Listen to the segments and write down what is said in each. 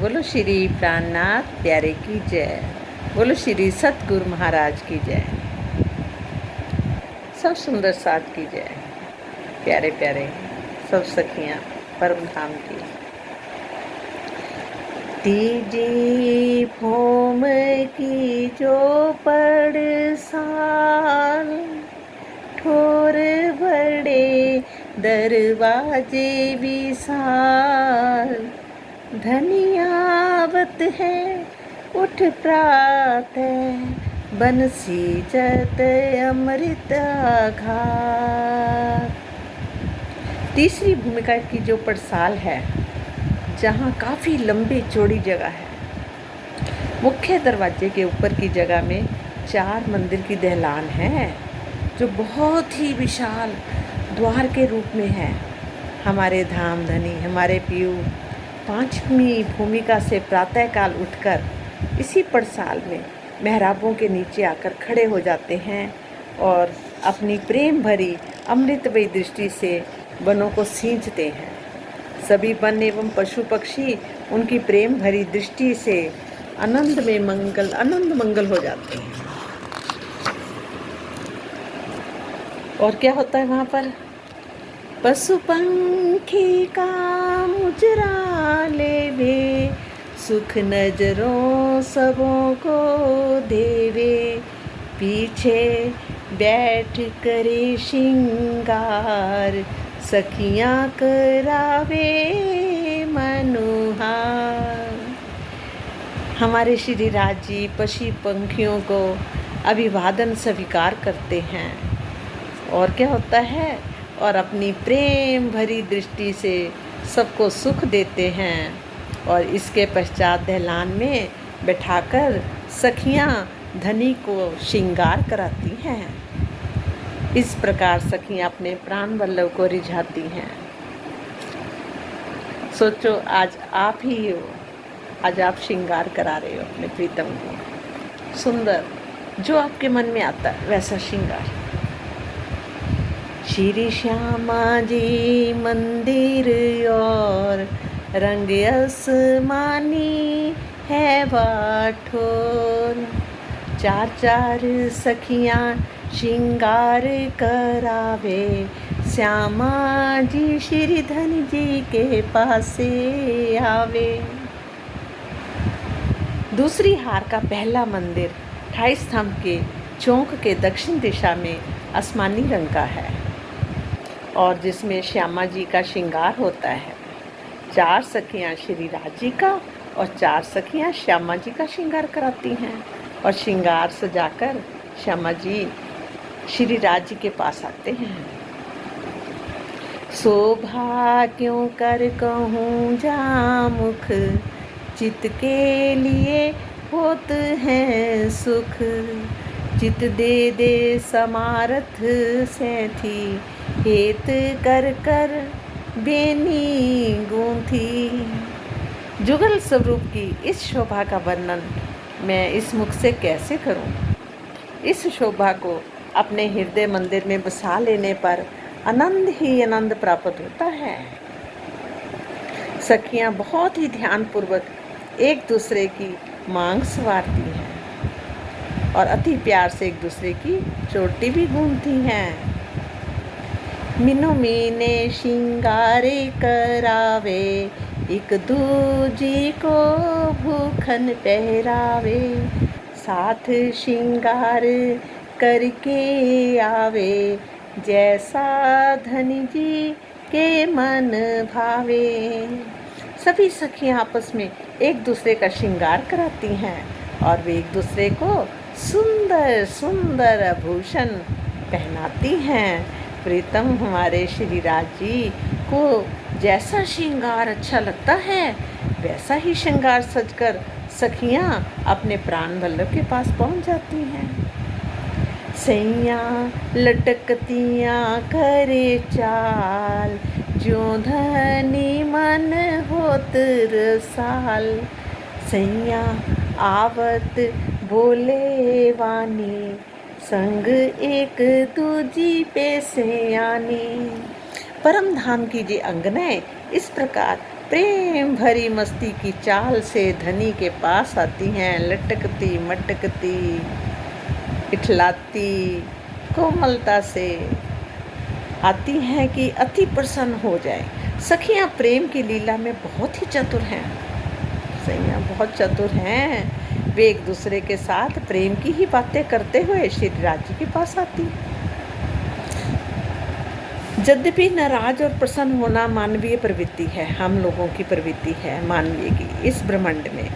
बोलो श्री प्राणनाथ प्यारे की जय। बोलो श्री सतगुरु महाराज की जय। सब सुंदर साथ की जय। प्यारे प्यारे सब सखियाँ परम धाम की। तीजी भौम की जो पड़साल, ठोर बड़े दरवाजे विशाल, धनियावत है उठ प्रातः, बंसी जत अमृत घाट। तीसरी भूमिका की जो पड़साल है, जहाँ काफ़ी लंबी चौड़ी जगह है। मुख्य दरवाजे के ऊपर की जगह में 4 मंदिर की दहलान है, जो बहुत ही विशाल द्वार के रूप में है। हमारे धाम धनी हमारे पीयू 5वीं भूमिका से प्रातःकाल उठकर इसी पड़साल में मेहराबों के नीचे आकर खड़े हो जाते हैं और अपनी प्रेम भरी अमृतमयी दृष्टि से वनों को सींचते हैं। सभी वन एवं पशु पक्षी उनकी प्रेम भरी दृष्टि से आनंद मंगल हो जाते हैं। और क्या होता है वहाँ पर? पशु पंखी का मुजरा लेवे, सुख नजरों सबों को देवे, पीछे बैठ करे श्रृंगार, सखियाँ करावे मनोहार। हमारे श्री राज जी पशु पंखियों को अभिवादन स्वीकार करते हैं। और क्या होता है? और अपनी प्रेम भरी दृष्टि से सबको सुख देते हैं। और इसके पश्चात दहलान में बैठाकर सखियाँ धनी को श्रृंगार कराती हैं। इस प्रकार सखियाँ अपने प्राण वल्लभ को रिझाती हैं। सोचो, आज आप ही हो, आज आप श्रृंगार करा रहे हो अपने प्रीतम को। सुंदर, जो आपके मन में आता है वैसा श्रृंगार। श्री श्यामा जी मंदिर और रंग आसमानी है वाठोर, 4 सखियाँ श्रृंगार करावे, श्यामा जी श्री धन जी के पासे आवे। दूसरी हार का पहला मंदिर 28 स्तंभ के चौक के दक्षिण दिशा में आसमानी रंग का है और जिसमें श्यामा जी का श्रृंगार होता है। 4 सखियाँ श्री राज जी का और 4 सखियाँ श्यामा जी का श्रृंगार कराती हैं और श्रृंगार सजाकर श्यामा जी श्री राज जी के पास आते हैं। शोभा क्यों कर कहूँ जामुख, चित के लिए होत हैं सुख, चित दे दे समारथ से थी, हेत कर कर बेनी गूंथी। जुगल स्वरूप की इस शोभा का वर्णन मैं इस मुख से कैसे करूं? इस शोभा को अपने हृदय मंदिर में बसा लेने पर आनंद ही आनंद प्राप्त होता है। सखियां बहुत ही ध्यानपूर्वक एक दूसरे की मांग संवारती हैं और अति प्यार से एक दूसरे की चोटी भी गूंथती हैं। मीनो मीने श्रृंगारे करावे, एक दूजी को भूखन पहरावे, साथ श्रृंगार करके आवे, जैसा धनी जी के मन भावे। सभी सखियां आपस में एक दूसरे का श्रृंगार कराती हैं और वे एक दूसरे को सुंदर सुंदर आभूषण पहनाती हैं। प्रीतम हमारे श्री राज जी को जैसा श्रृंगार अच्छा लगता है वैसा ही श्रृंगार सजकर सखियां अपने प्राण वल्लभ के पास पहुंच जाती हैं। सैया लटकतियाँ करे चाल, जो धनी मन होत रसाल, सैया आवत बोले वानी, संग एक दूजी पे से आनी। परम धाम की जी अंगनाएं इस प्रकार प्रेम भरी मस्ती की चाल से धनी के पास आती हैं, लटकती मटकती इठलाती कोमलता से आती हैं कि अति प्रसन्न हो जाए। सखियां प्रेम की लीला में बहुत ही चतुर हैं, सखियां बहुत चतुर हैं। वे एक दूसरे के साथ प्रेम की ही बातें करते हुए श्री राज जी के पास आती। यद्यपि नाराज और प्रसन्न होना मानवीय प्रवृत्ति है, हम लोगों की प्रवृत्ति है मानवीय की इस ब्रह्मांड में,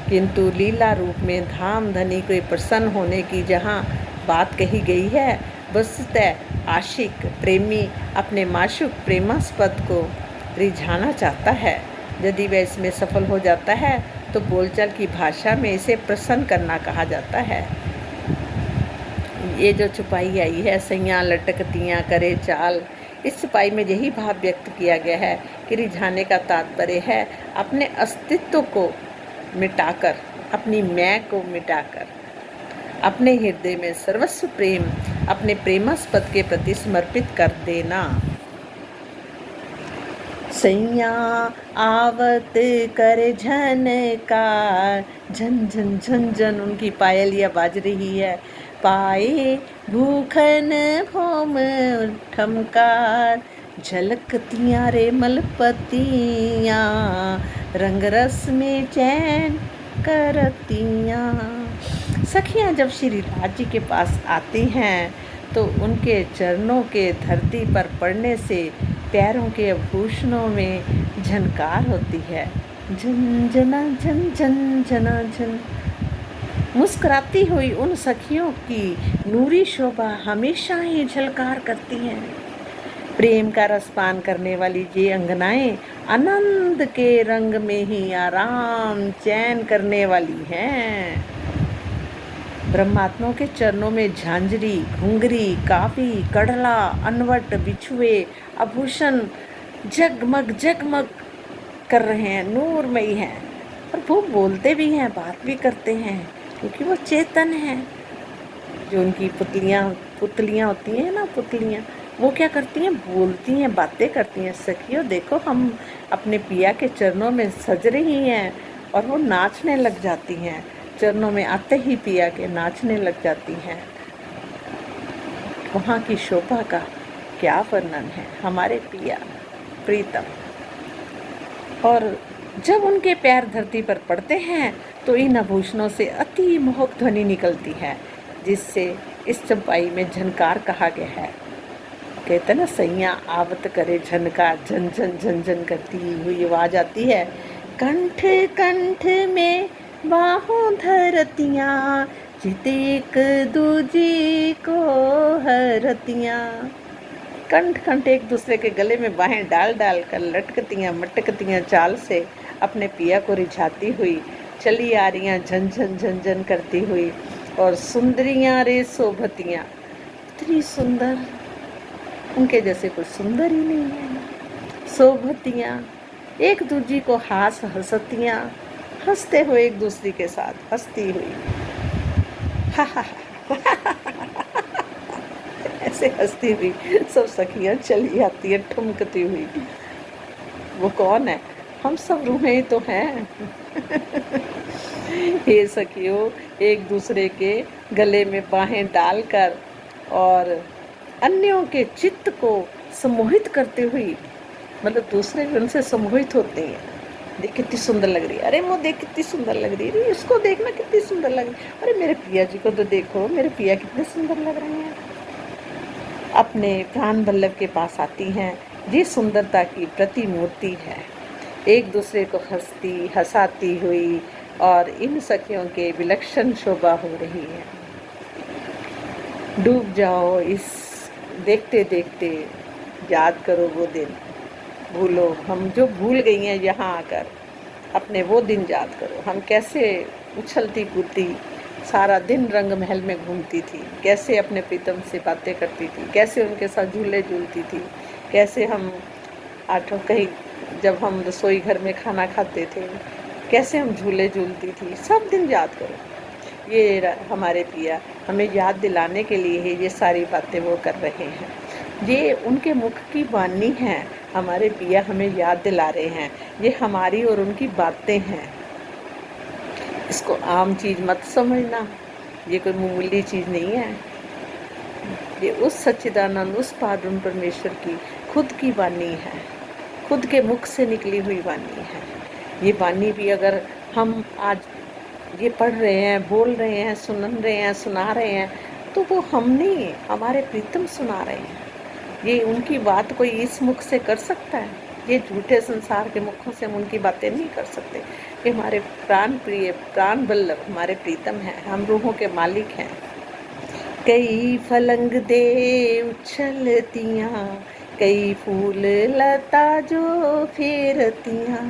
किंतु लीला रूप में धाम धनी को प्रसन्न होने की जहाँ बात कही गई है, वस्तुतः आशिक प्रेमी अपने माशूक प्रेमास्पद को रिझाना चाहता है। यदि वह इसमें सफल हो जाता है तो बोलचाल की भाषा में इसे प्रसन्न करना कहा जाता है। ये जो छुपाई आई है, सैयां लटकतियाँ करे चाल, इस छुपाई में यही भाव व्यक्त किया गया है कि रिझाने का तात्पर्य है अपने अस्तित्व को मिटाकर, अपनी मैं को मिटाकर अपने हृदय में सर्वस्व प्रेम अपने प्रेमास्पद के प्रति समर्पित कर देना। सैया आवत करे झनकार, झन झन झन झन उनकी पायलिया बाज रही है। पाए भूखन भोम ठमकार, झलकतियाँ रे मलपतियाँ, रंग रस में चैन करतियाँ। सखियाँ जब श्री राज जी के पास आती हैं तो उनके चरणों के धरती पर पड़ने से पैरों के आभूषणों में झनकार होती है। झन जना झन झन जना झन। मुस्कुराती हुई उन सखियों की नूरी शोभा हमेशा ही झलकार करती हैं। प्रेम का रसपान करने वाली ये अंगनाएं आनंद के रंग में ही आराम चैन करने वाली हैं। ब्रह्मात्माओं के चरणों में झांझरी, घुंघरी, काफी, कड़ला, अनवट, बिछुए, आभूषण जगमग जगमग कर रहे हैं, नूरमयी हैं। और वो बोलते भी हैं, बात भी करते हैं, क्योंकि वो चेतन हैं। जो उनकी पुतलियाँ होती हैं ना, पुतलियाँ, वो क्या करती हैं, बोलती हैं, बातें करती हैं। सखियों देखो, हम अपने पिया के चरणों में सज रही हैं और वो नाचने लग जाती हैं। चरणों में आते ही पिया के नाचने लग जाती हैं। वहाँ की शोभा का क्या वर्णन है, हमारे पिया प्रीतम। और जब उनके पैर धरती पर पड़ते हैं तो इन आभूषणों से अति मोहक ध्वनि निकलती है, जिससे इस चंपाई में झनकार कहा गया है। कहते ना, सैया आवत करे झनकार, झन झन झन झन करती हुई आवाज आती है। कंठ कंठ में बाहों धरतियाँ, जित एक दूजी को हरतियाँ। कंठ कंठ एक दूसरे के गले में बाहें डाल डाल कर लटकतियाँ मटकतियाँ चाल से अपने पिया को रिझाती हुई चली आ रही, झन झन झन झन करती हुई। और सुंदरियाँ रे शोभतियाँ, इतनी सुंदर, उनके जैसे कोई सुंदर ही नहीं है। शोभतियाँ, एक दूजी को हंसतियाँ, हंसते हुए एक दूसरे के साथ हंसती हुई, हा हा ऐसे हंसती हुई सब सखियाँ चली आती है ठुमकती हुई। वो कौन है, हम सब रूहें तो हैं। ये सखियों एक दूसरे के गले में बाहें डालकर और अन्यों के चित्त को सम्मोहित करते हुई, मतलब दूसरे भी उनसे सम्मोहित होते हैं। देख कितनी सुंदर लग रही है, अरे वो देख कितनी सुंदर लग रही है, इसको देखना कितनी सुंदर लग रही है, अरे मेरे पिया जी को तो देखो, मेरे पिया कितने सुंदर लग रहे हैं। अपने प्राण वल्लभ के पास आती हैं, ये सुंदरता की प्रतिमूर्ति है। एक दूसरे को हंसाती हुई और इन सखियों के विलक्षण शोभा हो रही है। डूब जाओ इस देखते देखते, याद करो वो दिन, भूलो हम जो भूल गई हैं यहाँ आकर, अपने वो दिन याद करो। हम कैसे उछलती कूदती सारा दिन रंग महल में घूमती थी, कैसे अपने प्रीतम से बातें करती थी, कैसे उनके साथ झूले झूलती थी, कैसे हम आठों कहीं जब हम रसोई घर में खाना खाते थे, कैसे हम झूले झूलती थी, सब दिन याद करो। ये हमारे पिया हमें याद दिलाने के लिए ही ये सारी बातें वो कर रहे हैं। ये उनके मुख की वाणी है, हमारे पिया हमें याद दिला रहे हैं। ये हमारी और उनकी बातें हैं। इसको आम चीज़ मत समझना, ये कोई मामूली चीज़ नहीं है। ये उस सच्चिदानंद, उस पावन परमेश्वर की खुद की वाणी है, खुद के मुख से निकली हुई वाणी है। ये वाणी भी अगर हम आज ये पढ़ रहे हैं, बोल रहे हैं, सुन रहे हैं, सुना रहे हैं, तो वो हम नहीं, हमारे प्रीतम सुना रहे हैं। ये उनकी बात कोई इस मुख से कर सकता है? ये झूठे संसार के मुखों से हम उनकी बातें नहीं कर सकते। ये हमारे प्राण प्रिय, प्राण वल्लभ, हमारे प्रीतम हैं, हम रूहों के मालिक हैं। कई फलंग दे उछलतियाँ, कई फूल लता जो फेरतियाँ,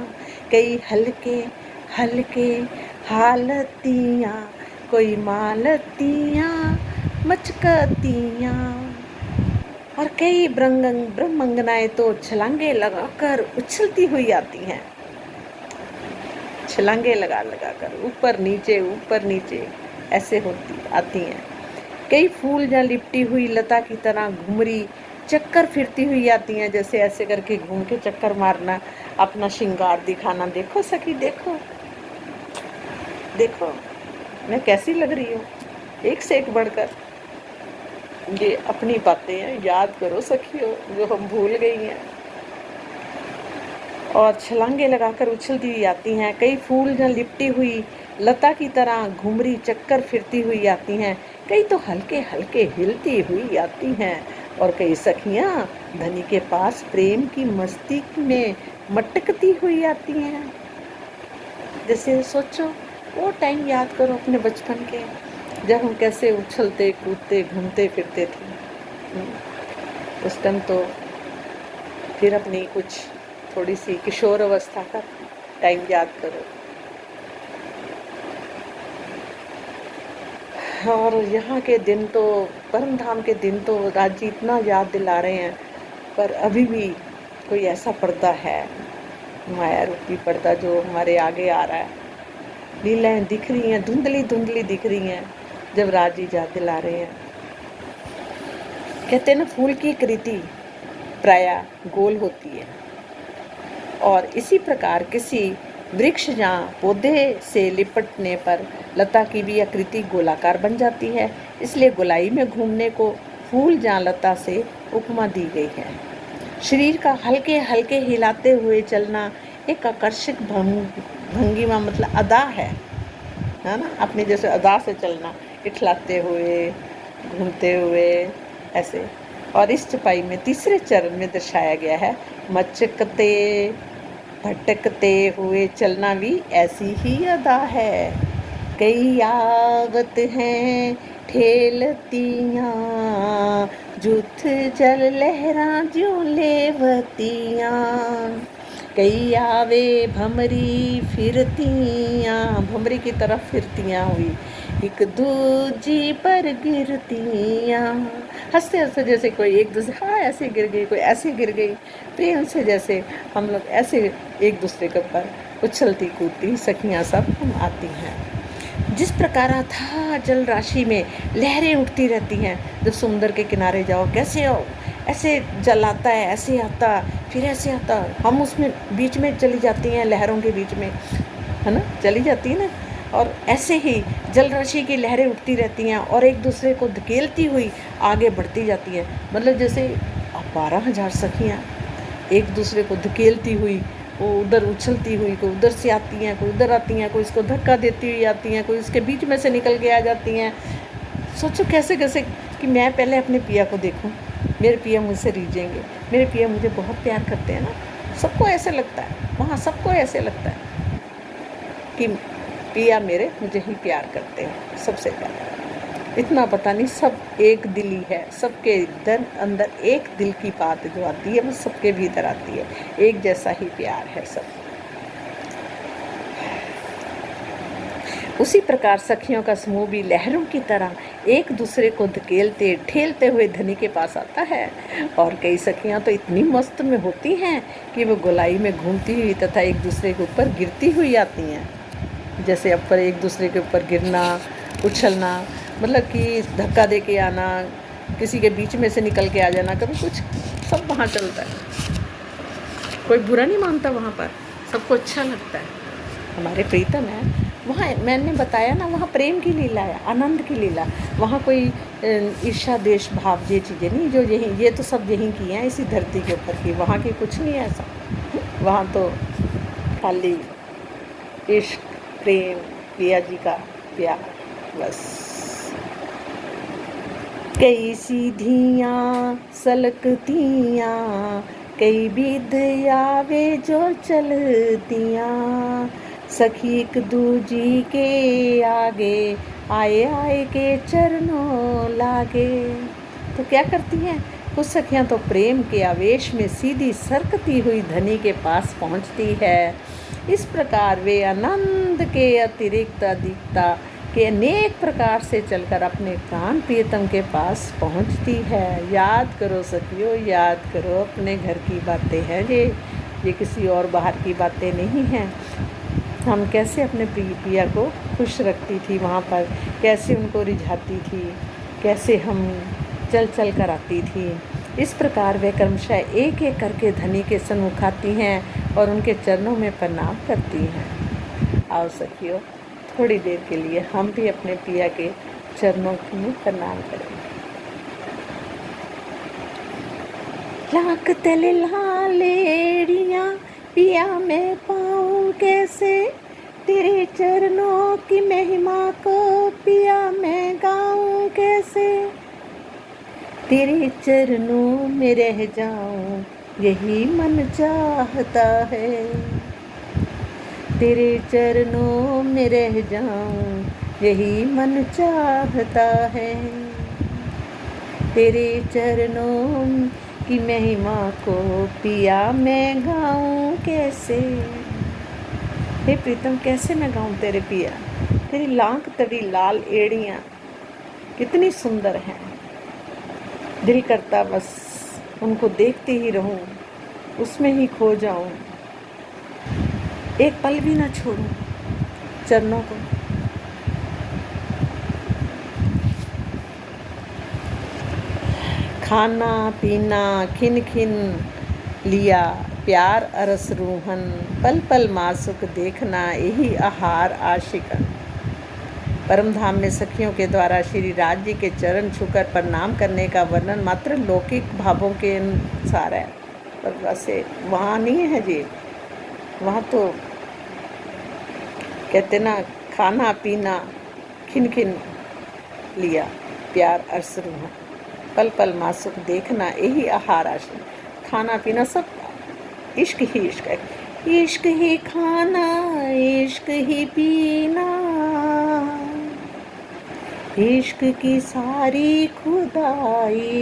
कई हल्के हल्के हालतियाँ, कोई मालतियाँ मचकतियाँ, और कई ब्रह्मंगनाएं तो छलांगे लगाकर उछलती हुई आती हैं, छलांगे लगा लगा कर ऊपर नीचे ऐसे होती आती हैं। कई फूल जहाँ लिपटी हुई लता की तरह घुमरी चक्कर फिरती हुई आती हैं, जैसे ऐसे करके घूम के चक्कर मारना, अपना श्रृंगार दिखाना। देखो सखी, देखो देखो मैं कैसी लग रही हूँ, एक से एक बढ़कर। ये अपनी बातें हैं, याद करो सखियों, जो हम भूल गई हैं। और छलांगे लगाकर उछलती हुई आती हैं। कई फूल जहाँ लिपटी हुई लता की तरह घुमरी चक्कर फिरती हुई आती हैं, कई तो हल्के हल्के हिलती हुई आती हैं, और कई सखियाँ धनी के पास प्रेम की मस्ती में मटकती हुई आती हैं। जैसे सोचो, वो टाइम याद करो अपने बचपन के, जब हम कैसे उछलते कूदते घूमते फिरते थे। उस टाइम तो फिर अपनी कुछ थोड़ी सी किशोर अवस्था का टाइम याद करो। और यहाँ के दिन तो, परम धाम के दिन तो राज जी इतना याद दिला रहे हैं, पर अभी भी कोई ऐसा पर्दा है, माया रूपी पर्दा, जो हमारे आगे आ रहा है। लीलाएं दिख रही हैं, धुंधली धुंधली दिख रही हैं, जब राज जी याद दिला रहे हैं। कहते हैं ना, फूल की कृति प्रायः गोल होती है, और इसी प्रकार किसी वृक्ष या पौधे से लिपटने पर लता की भी आकृति गोलाकार बन जाती है। इसलिए गोलाई में घूमने को फूल या लता से उपमा दी गई है। शरीर का हल्के हल्के हिलाते हुए चलना एक आकर्षक भंगिमा, मतलब अदा है ना, अपने जैसे अदा से चलना, इठलाते हुए, घूमते हुए ऐसे। और इस चौपाई में तीसरे चरण में दर्शाया गया है, मचकते भटकते हुए चलना भी ऐसी ही अदा है। कई आवत हैं ठेलतियाँ, जुथ जल लहरा ज्यों लेवतियाँ, कई आवे भमरी फिरतियाँ, भमरी की तरफ फिरतियाँ हुई, एक दूजी पर गिरतियाँ, हंसते हंसते, जैसे कोई एक दूसरे, हाँ ऐसे गिर गई, कोई ऐसे गिर गई, प्रेम से जैसे हम लोग ऐसे एक दूसरे के ऊपर उछलती कूदती सखियाँ सब हम आती हैं। जिस प्रकार था जल राशि में लहरें उठती रहती हैं, जब समुद्र के किनारे जाओ, कैसे आओ, ऐसे जल आता है, ऐसे आता, फिर ऐसे आता, हम उसमें बीच में चली जाती हैं, लहरों के बीच में, है ना, चली जाती है ना। और ऐसे ही जल राशि की लहरें उठती रहती हैं और एक दूसरे को धकेलती हुई आगे बढ़ती जाती हैं। मतलब जैसे 12,000 सखियाँ एक दूसरे को धकेलती हुई, वो उधर उछलती हुई, कोई उधर से आती हैं, कोई उधर आती हैं, कोई इसको धक्का देती हुई आती हैं, कोई इसके बीच में से निकल के आ जाती हैं। सोचो कैसे कैसे कि मैं पहले अपने पिया को देखूं, मेरे पिया मुझसे रीझेंगे, मेरे पिया मुझे बहुत प्यार करते हैं ना। सबको ऐसे लगता है, वहाँ सबको ऐसे लगता है कि पिया मेरे मुझे ही प्यार करते हैं सबसे प्यार। इतना पता नहीं, सब एक दिली है, सबके अंदर एक दिल की बात जो आती है वो सबके भीतर आती है, एक जैसा ही प्यार है सब। उसी प्रकार सखियों का समूह भी लहरों की तरह एक दूसरे को धकेलते ठेलते हुए धनी के पास आता है। और कई सखियां तो इतनी मस्त में होती हैं कि वो गोलाई में घूमती हुई तथा एक दूसरे के ऊपर गिरती हुई आती हैं। जैसे ऊपर एक दूसरे के ऊपर गिरना, उछलना, मतलब कि धक्का दे के आना, किसी के बीच में से निकल के आ जाना, कभी कुछ, सब वहाँ चलता है। कोई बुरा नहीं मानता वहाँ पर, सबको अच्छा लगता है। हमारे प्रीतम है वहाँ, मैंने बताया ना, वहाँ प्रेम की लीला है, आनंद की लीला। वहाँ कोई ईर्ष्या द्वेष भाव ये चीज़ें नहीं, जो यहीं, ये तो सब यहीं की हैं, इसी धरती के ऊपर की। वहाँ की कुछ नहीं है ऐसा। वहाँ तो खाली इश्क, प्रेम, पिया जी का प्यार, बस। कई सीधियाँ सलकतियाँ, कई विद्यावे जो चलतियाँ, सखी एक दूजी के आगे, आए आए के चरणों लागे। तो क्या करती हैं कुछ सखियाँ, तो प्रेम के आवेश में सीधी सरकती हुई धनी के पास पहुँचती है। इस प्रकार वे आनंद के अतिरिक्त अधिकता के अनेक प्रकार से चलकर अपने प्राण प्रियतम के पास पहुंचती है। याद करो सखियों, याद करो, अपने घर की बातें हैं ये किसी और बाहर की बातें नहीं हैं। हम कैसे अपने पिया को खुश रखती थी वहाँ पर, कैसे उनको रिझाती थी, कैसे हम चल चल कर आती थी। इस प्रकार वे क्रमशः एक एक करके धनी के सन्मुख आती हैं और उनके चरणों में प्रणाम करती हैं। आओ सखियों, थोड़ी देर के लिए हम भी अपने पिया के चरणों में प्रणाम करें। लाख तले लालेड़ियाँ पिया मैं पाऊँ कैसे, तेरे चरणों की महिमा को पिया मैं गाऊँ कैसे। तेरे चरणों में रह जाऊँ यही मन चाहता है, तेरे चरणों में रह जाऊं यही मन चाहता है। तेरे चरणों की महिमा को पिया मैं गाऊं कैसे। हे प्रीतम, कैसे मैं गाऊं तेरे पिया, तेरी लाख तड़ी लाल एड़ियाँ कितनी सुंदर हैं। दिल करता बस उनको देखते ही रहूं, उसमें ही खो जाऊं, एक पल भी ना छोड़ूं चरणों को। खाना पीना खिन खिन लिया, प्यार अरस रूहन, पल पल मासुक देखना यही आहार आशिकन। परम धाम में सखियों के द्वारा श्री राज जी के चरण छूकर प्रणाम करने का वर्णन मात्र लौकिक भावों के अनुसार है, पर वैसे वहाँ नहीं है जी। वहाँ तो कहते ना, खाना पीना खिन खिन लिया, प्यार अरस रूहन, पल पल मासुक देखना यही आहार आशिक। खाना पीना सब इश्क ही इश्क है, इश्क ही खाना इश्क ही पीना, इश्क की सारी खुदाई,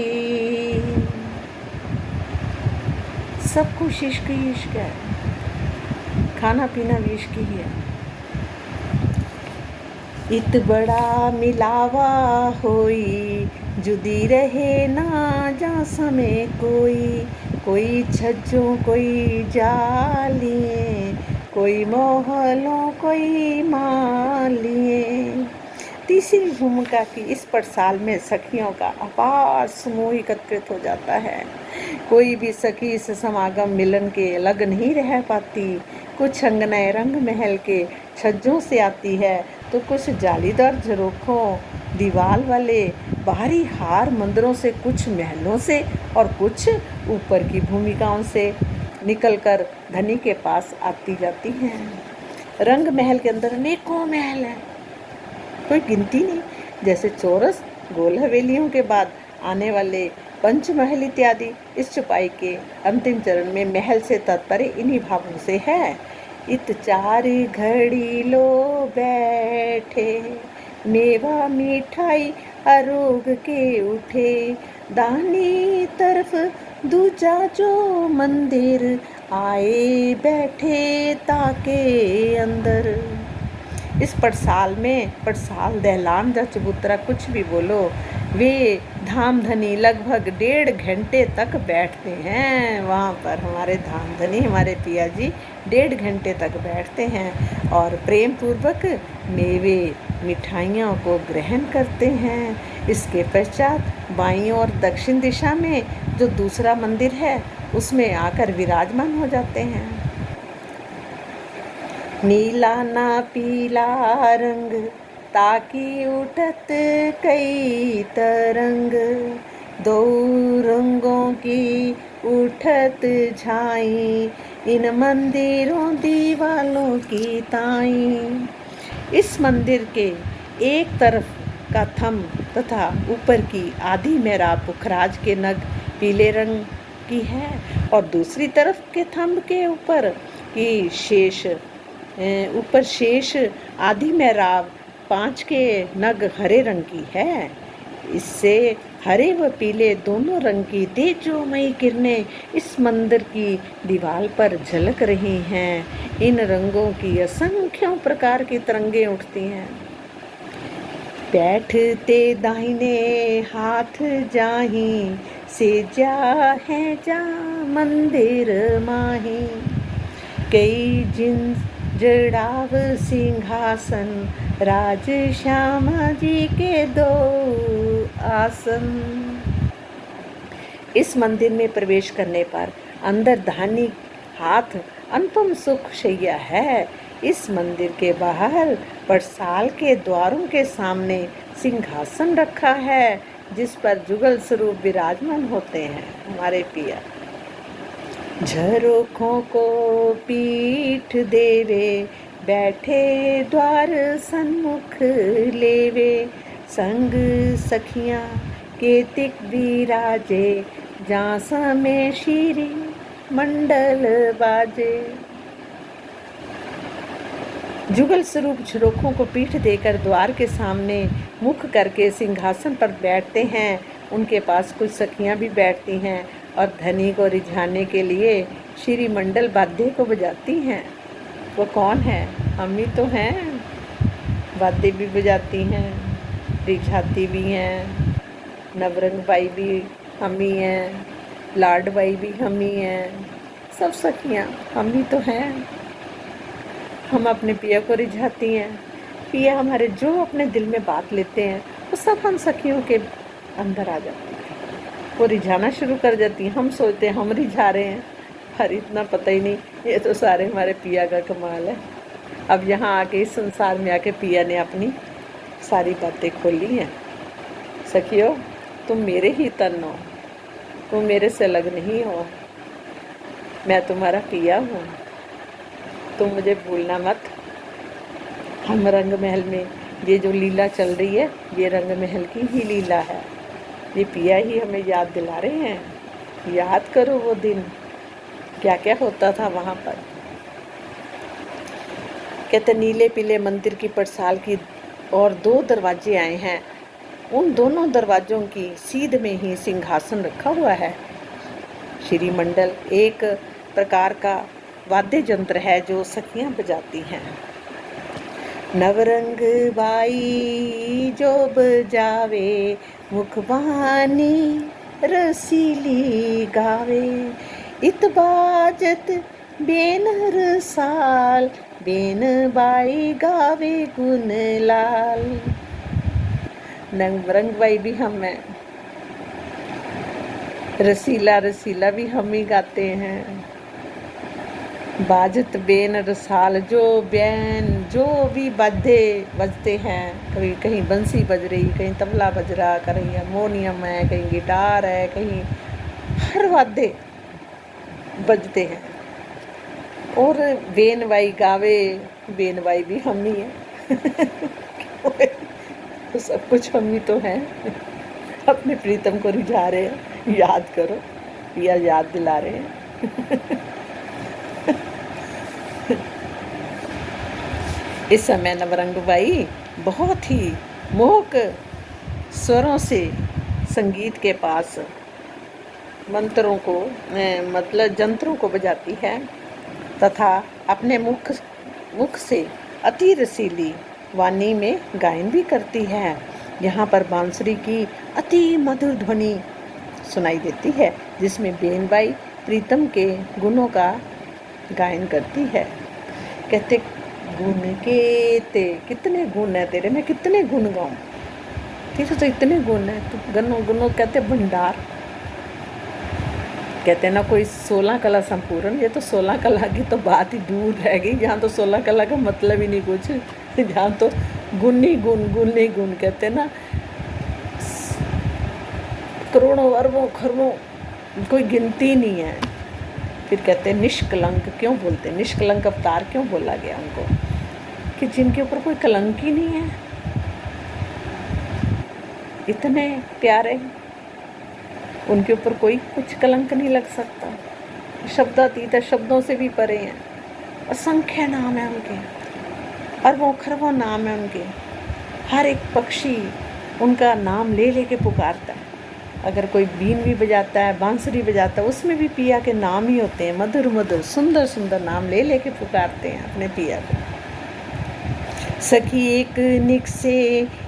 सब कुछ इश्क ही इश्क है। खाना पीना भी इश्क ही है। इत बड़ा मिलावा होई, जुदी रहे ना जा समय कोई छज्जों कोई जालिए, कोई मोहलों कोई मालिए। तीसरी भूमिका की इस पटसाल में सखियों का अपार समूह एकत्रित हो जाता है। कोई भी सखी इस समागम मिलन के अलग नहीं रह पाती। कुछ अंगनाएं रंग महल के छज्जों से आती है, तो कुछ जालीदार झरोखों दीवार वाले बाहरी हार मंदिरों से, कुछ महलों से और कुछ ऊपर की भूमिकाओं से निकलकर धनी के पास आती जाती हैं। रंग महल के अंदर अनेकों महल हैं, कोई गिनती नहीं। जैसे चौरस गोल हवेलियों के बाद आने वाले पंचमहल इत्यादि। इस चौपाई के अंतिम चरण में महल से तात्पर्य इन्हीं भावों से है। इत चार घड़ी लो बैठे, मेवा मिठाई आरोग के उठे, दाहिनी तरफ दूजा जो मंदिर, आए बैठे ताके अंदर। इस पटसाल में, पटसाल दहलान या चबूतरा कुछ भी बोलो, वे धामधनी लगभग 1.5 घंटे तक बैठते हैं वहाँ पर। हमारे धामधनी, हमारे पिया जी 1.5 घंटे तक बैठते हैं और प्रेम पूर्वक मेवे मिठाइयों को ग्रहण करते हैं। इसके पश्चात बाईं और दक्षिण दिशा में जो दूसरा मंदिर है उसमें आकर विराजमान हो जाते हैं। नीला ना पीला रंग ताकि उठत कई तरंग, दो रंगों की उठत झाई, इन मंदिरों दीवालों की ताई। इस मंदिर के एक तरफ का थंब तथा ऊपर की आधी मेहराब पुखराज के नग पीले रंग की है और दूसरी तरफ के थंब के ऊपर की शेष आधी मेहराब 5 के नग हरे रंग की है। इससे हरे व पीले दोनों रंग की तेजोमयी किरणें इस मंदिर की दीवार पर झलक रही हैं। इन रंगों की असंख्यों प्रकार की तरंगें उठती हैं। बैठते दाहिने हाथ जाहीं, से जा है जा मंदिर माही, कई जिन जड़ाव सिंहासन, राज श्यामा जी के 2 आसन। इस मंदिर में प्रवेश करने पर अंदर दाहिनी हाथ अनुपम सुख शैया है। इस मंदिर के बाहर पड़साल के द्वारों के सामने सिंहासन रखा है जिस पर जुगल स्वरूप विराजमान होते हैं हमारे पिया। झरोखों को पीठ देवे, बैठे द्वार सन्मुख लेवे, संग सखियां केतिक विराजे, जहाँ समय श्री मंडल बाजे। जुगल स्वरूप झरोखों को पीठ देकर द्वार के सामने मुख करके सिंहासन पर बैठते हैं। उनके पास कुछ सखियां भी बैठती हैं और धनी को रिझाने के लिए श्री मंडल वाद्य को बजाती हैं। वो कौन है? हम ही तो हैं। वाद्य भी बजाती हैं, रिझाती भी हैं। नवरंग बाई भी हम ही हैं, लाड बाई भी हम ही हैं। सब सखियां हम ही तो हैं। हम अपने पिया को रिझाती हैं। पिया हमारे जो अपने दिल में बात लेते हैं वो सब हम सखियों के अंदर आ जाती है। वो रिझाना शुरू कर जाती हैं। हम सोचते हैं हम रिझा रहे हैं, पर इतना पता ही नहीं, ये तो सारे हमारे पिया का कमाल है। अब यहाँ आके इस संसार में आके पिया ने अपनी सारी बातें खोली हैं। सखियों, तुम मेरे ही तन हो, तुम मेरे से अलग नहीं हो। मैं तुम्हारा पिया हूँ, तुम मुझे भूलना मत। हम रंग महल में ये जो लीला चल रही है, ये रंग महल की ही लीला है। ये पिया ही हमें याद दिला रहे हैं। याद करो वो दिन, क्या क्या होता था वहाँ पर। कहते नीले पीले मंदिर की पड़साल की और 2 दरवाजे आए हैं। उन दोनों दरवाजों की सीध में ही सिंहासन रखा हुआ है। श्री मंडल एक प्रकार का वाद्य यंत्र है जो सखियां बजाती हैं। नवरंग बाई जो बजावे, मुखवानी रसीली गावे, इत बाजत बेन रसाल, बेन बाई गावे गुण लाल। नवरंग बाई भी हम हैं, रसीला रसीला भी हम ही गाते हैं। बाजत बेन रसाल, जो बैन जो भी वाद्य बजते हैं, कभी कहीं बंसी बज रही, कहीं तबला बज रहा, कहीं हारमोनियम है, कहीं गिटार है, कहीं हर वाद्य बजते हैं। और बेनवाई गावे, बेनवाई भी हम ही हैं। तो सब कुछ हम ही तो हैं। अपने प्रीतम को रिझा रहे हैं, याद करो, या याद दिला रहे हैं। इस समय नवरंग बाई बहुत ही मोहक स्वरों से संगीत के पास मंत्रों को मतलब यंत्रों को बजाती है तथा अपने मुख से अति रसीली वाणी में गायन भी करती है। यहाँ पर बांसुरी की अति मधुर ध्वनि सुनाई देती है जिसमें बेनबाई प्रीतम के गुणों का गायन करती है। कहते गुण के ते कितने गुण है तेरे, मैं कितने गुण गाऊं। तेरे तो इतने गुण हैं, तो गुणों गुणों कहते भंडार। कहते हैं ना कोई 16 कला संपूर्ण, ये तो 16 कला की तो बात ही दूर रह गई। यहाँ तो 16 कला का मतलब ही नहीं कुछ, यहाँ तो गुण ही गुण, गुण ही गुण। कहते हैं ना करोड़ों अरबों खरबों, कोई गिनती नहीं है। फिर कहते हैं निष्कलंक क्यों बोलते हैं, निष्कलंक अवतार क्यों बोला गया उनको, कि जिनके ऊपर कोई कलंक ही नहीं है, इतने प्यारे, उनके ऊपर कोई कुछ कलंक नहीं लग सकता। शब्दातीत है, शब्दों से भी परे हैं। असंख्य नाम है उनके, अरबों खरबों नाम है उनके। हर एक पक्षी उनका नाम ले लेके पुकारता है। अगर कोई बीन भी बजाता है, बांसुरी बजाता है, उसमें भी पिया के नाम ही होते हैं। मधुर मधुर सुंदर सुंदर नाम ले लेके पुकारते हैं अपने पिया को। सखी एक निकसे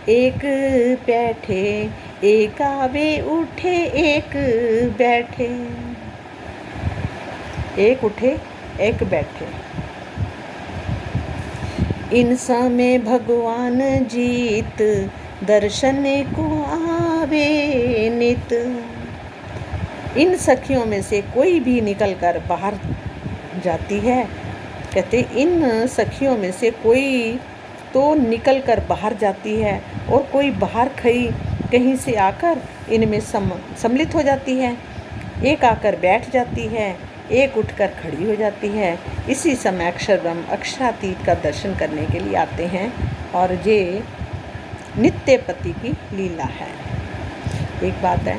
एक बैठे, एक आवे उठे एक बैठे, एक उठे एक बैठे। इन समय भगवान जीत, दर्शन को आवे नित। इन सखियों में से कोई भी निकल कर बाहर जाती है। कहते इन सखियों में से कोई तो निकल कर बाहर जाती है, और कोई बाहर कहीं से आकर इनमें सम्मिलित हो जाती है। एक आकर बैठ जाती है, एक उठकर खड़ी हो जाती है। इसी समय अक्षर ब्रह्म अक्षरातीत का दर्शन करने के लिए आते हैं, और ये नित्य पति की लीला है। एक बात है,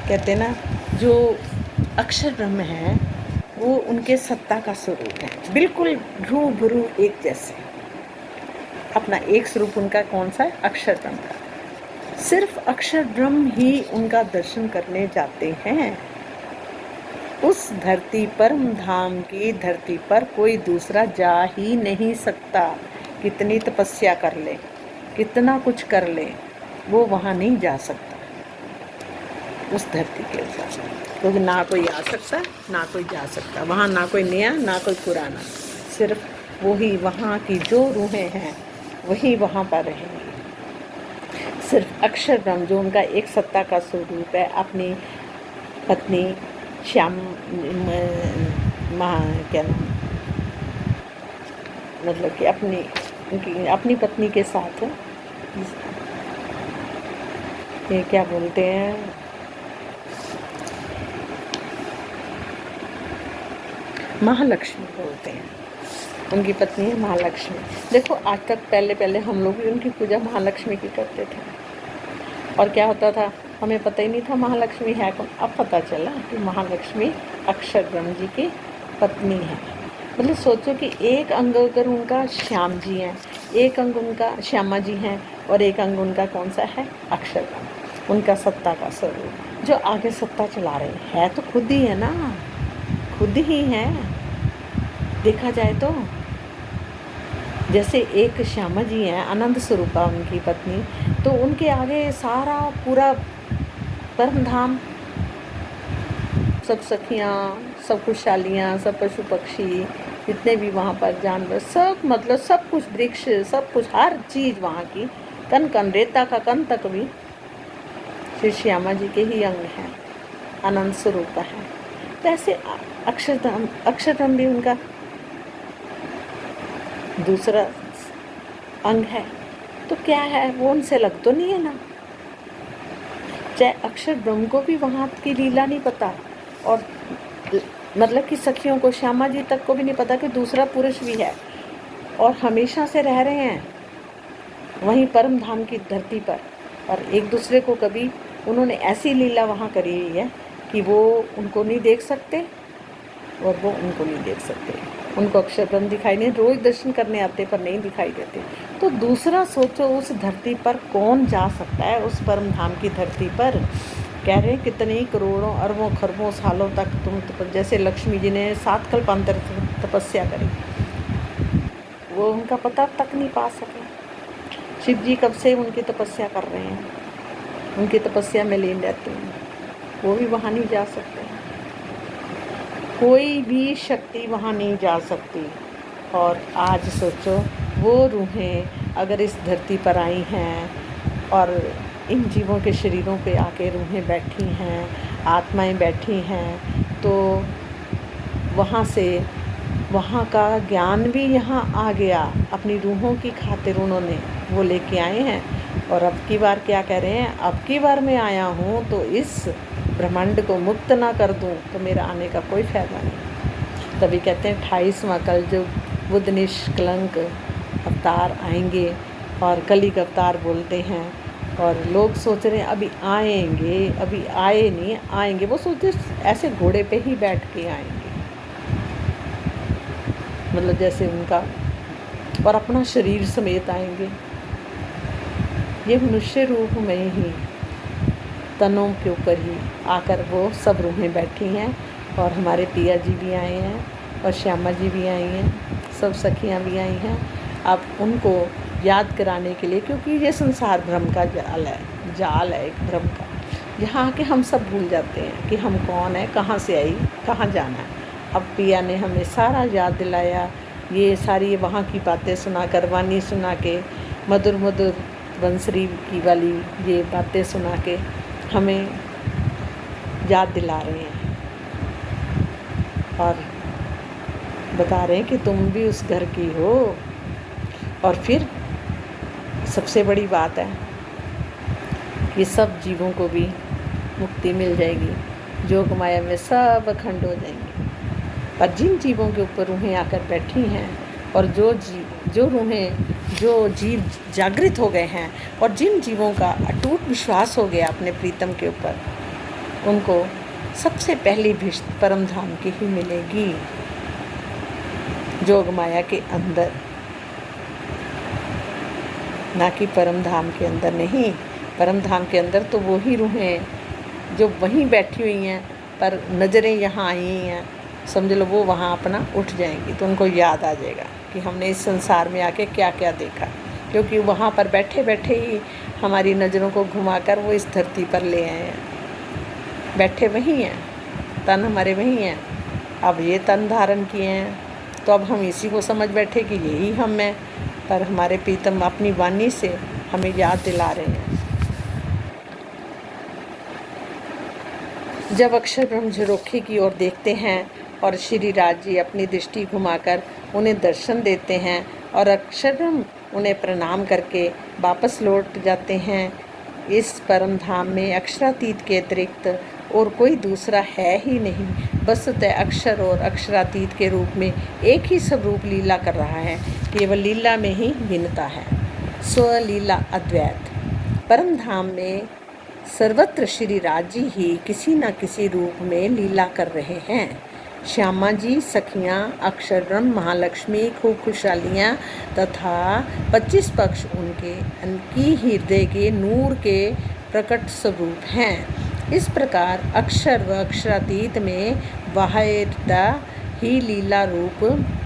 कहते ना जो अक्षर ब्रह्म है वो उनके सत्ता का स्वरूप है, बिल्कुल रूबरू एक जैसे। अपना एक स्वरूप उनका कौन सा है, अक्षर ब्रह्म का। सिर्फ अक्षर ब्रह्म ही उनका दर्शन करने जाते हैं। उस धरती परम धाम की धरती पर कोई दूसरा जा ही नहीं सकता। कितनी तपस्या कर ले, कितना कुछ कर ले, वो वहाँ नहीं जा सकता उस धरती के ऊपर, क्योंकि ना कोई आ सकता ना कोई जा सकता। वहाँ ना कोई नया ना कोई पुराना, सिर्फ वही वहाँ की जो रूहें हैं वही वहाँ पर रहेंगी। सिर्फ अक्षर ब्रह्म जो उनका एक सत्ता का स्वरूप है, अपनी पत्नी श्याम क्या नाम, मतलब कि अपनी पत्नी के साथ ये क्या बोलते हैं, महालक्ष्मी बोलते हैं। उनकी पत्नी है महालक्ष्मी। देखो आज तक पहले हम लोग भी उनकी पूजा महालक्ष्मी की करते थे, और क्या होता था हमें पता ही नहीं था महालक्ष्मी है कौन। अब पता चला कि महालक्ष्मी अक्षर ब्रह्म जी की पत्नी है। मतलब सोचो कि एक अंग अगर उनका श्याम जी हैं, एक अंग उनका श्यामा जी हैं, और एक अंग उनका कौन सा है, अक्षर ब्रह्म, उनका सत्ता का स्वरूप जो आगे सत्ता चला रहे हैं। तो खुद ही है ना, खुद ही है देखा जाए तो। जैसे एक श्यामा जी हैं, आनंद स्वरूपा उनकी पत्नी, तो उनके आगे सारा पूरा परम धाम, सब सखियाँ, सब खुशहालियाँ, सब पशु पक्षी, जितने भी वहाँ पर जानवर, सब मतलब सब कुछ, वृक्ष, सब कुछ, हर चीज़ वहाँ की, कन कन, रेता का कन तक भी श्री श्यामा जी के ही अंग हैं, आनंद स्वरूप है। तो ऐसे अक्षरधाम भी उनका दूसरा अंग है। तो क्या है, वो उनसे अलग तो नहीं है ना। चाहे अक्षर ब्रह्म को भी वहाँ की लीला नहीं पता, और मतलब कि सखियों को, श्यामा जी तक को भी नहीं पता कि दूसरा पुरुष भी है, और हमेशा से रह रहे हैं वहीं परम धाम की धरती पर, और एक दूसरे को कभी उन्होंने ऐसी लीला वहाँ करी हुई है कि वो उनको नहीं देख सकते और वो उनको नहीं देख सकते। उनको अक्षर ब्रह्म दिखाई नहीं, रोज दर्शन करने आते पर नहीं दिखाई देते। तो दूसरा सोचो उस धरती पर कौन जा सकता है, उस परम धाम की धरती पर। कह रहे हैं कितने ही करोड़ों अरबों खरबों सालों तक तुम जैसे लक्ष्मी जी ने 7 कल्पांतर तपस्या करी, वो उनका पता तक नहीं पा सके। शिव जी कब से उनकी तपस्या कर रहे हैं, उनकी तपस्या में लीन रहते हैं, वो भी वहाँ नहीं जा सकते। कोई भी शक्ति वहाँ नहीं जा सकती। और आज सोचो वो रूहें अगर इस धरती पर आई हैं और इन जीवों के शरीरों पे आके रूहें बैठी हैं, आत्माएं बैठी हैं, तो वहाँ से वहाँ का ज्ञान भी यहाँ आ गया। अपनी रूहों की खातिर उन्होंने वो लेके आए हैं। और अब की बार क्या कह रहे हैं, अब की बार मैं आया हूँ तो इस ब्रह्मांड को मुक्त ना कर दूँ तो मेरा आने का कोई फ़ायदा नहीं। तभी कहते हैं 28वां कलयुग बुद्ध निष्कलंक अवतार आएंगे, और कलिक अवतार बोलते हैं। और लोग सोच रहे हैं अभी आएंगे, अभी आए नहीं, आएंगे। वो सोचते ऐसे घोड़े पे ही बैठ के आएंगे, मतलब जैसे उनका, और अपना शरीर समेत आएंगे। ये मनुष्य रूप में ही, तनों के ऊपर ही आकर वो सब रूहें बैठी हैं। और हमारे पिया जी भी आए हैं, और श्यामा जी भी आई हैं, सब सखियाँ भी आई हैं। अब उनको याद कराने के लिए, क्योंकि ये संसार भ्रम का जाल है एक भ्रम का। यहाँ आके हम सब भूल जाते हैं कि हम कौन है, कहाँ से आई, कहाँ जाना है। अब पिया ने हमें सारा याद दिलाया, ये सारी वहाँ की बातें सुना कर, वाणी सुना के, मधुर मधुर बंसरी की वाली ये बातें सुना के हमें याद दिला रहे हैं, और बता रहे हैं कि तुम भी उस घर की हो। और फिर सबसे बड़ी बात है कि सब जीवों को भी मुक्ति मिल जाएगी, जोग माया में सब अखंड हो जाएंगे। पर जिन जीवों के ऊपर रूहें आकर बैठी हैं, और जो जीव जागृत हो गए हैं, और जिन जीवों का अटूट विश्वास हो गया अपने प्रीतम के ऊपर, उनको सबसे पहली भिष्ट परम धाम की ही मिलेगी, जोग माया के अंदर, ना कि परम धाम के अंदर नहीं। परम धाम के अंदर तो वो ही रूहें जो वहीं बैठी हुई हैं, पर नज़रें यहाँ आई हैं, समझ लो वो वहाँ अपना उठ जाएंगी, तो उनको याद आ जाएगा कि हमने इस संसार में आके क्या क्या देखा। क्योंकि वहाँ पर बैठे बैठे ही हमारी नज़रों को घुमाकर वो इस धरती पर ले आए हैं। बैठे वहीं हैं, तन हमारे वहीं हैं। अब ये तन धारण किए हैं, तो अब हम इसी को समझ बैठे कि यही हम हैं, पर हमारे प्रीतम अपनी वाणी से हमें याद दिला रहे हैं। जब अक्षर ब्रह्म झरोखे की ओर देखते हैं, और श्री राज जी अपनी दृष्टि घुमाकर उन्हें दर्शन देते हैं, और अक्षर ब्रह्म उन्हें प्रणाम करके वापस लौट जाते हैं। इस परम धाम में अक्षरातीत के अतिरिक्त और कोई दूसरा है ही नहीं। वस्तुतः अक्षर और अक्षरातीत के रूप में एक ही स्वरूप लीला कर रहा है, केवल लीला में ही भिन्नता है। स्वलीला अद्वैत। परम धाम में सर्वत्र श्री राज जी ही किसी न किसी रूप में लीला कर रहे हैं। श्यामा जी, सखियाँ, अक्षर ब्रह्म, महालक्ष्मी, खूब खुशहालियाँ तथा 25 पक्ष उनकी हृदय के नूर के प्रकट स्वरूप हैं। इस प्रकार अक्षर व अक्षरातीत में बाह्यता ही लीला रूप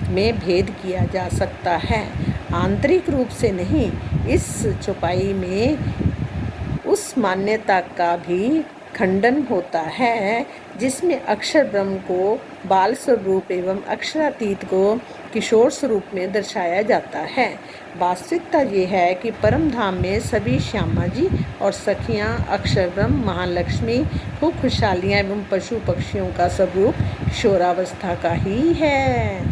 में भेद किया जा सकता है, आंतरिक रूप से नहीं। इस छुपाई में उस मान्यता का भी खंडन होता है जिसमें अक्षर ब्रह्म को बाल स्वरूप एवं अक्षरातीत को किशोर स्वरूप में दर्शाया जाता है। वास्तविकता ये है कि परम धाम में सभी श्यामा जी और सखियाँ, अक्षर ब्रह्म, महालक्ष्मी, खूब खुशहालियाँ एवं पशु पक्षियों का स्वरूप किशोरावस्था का ही है।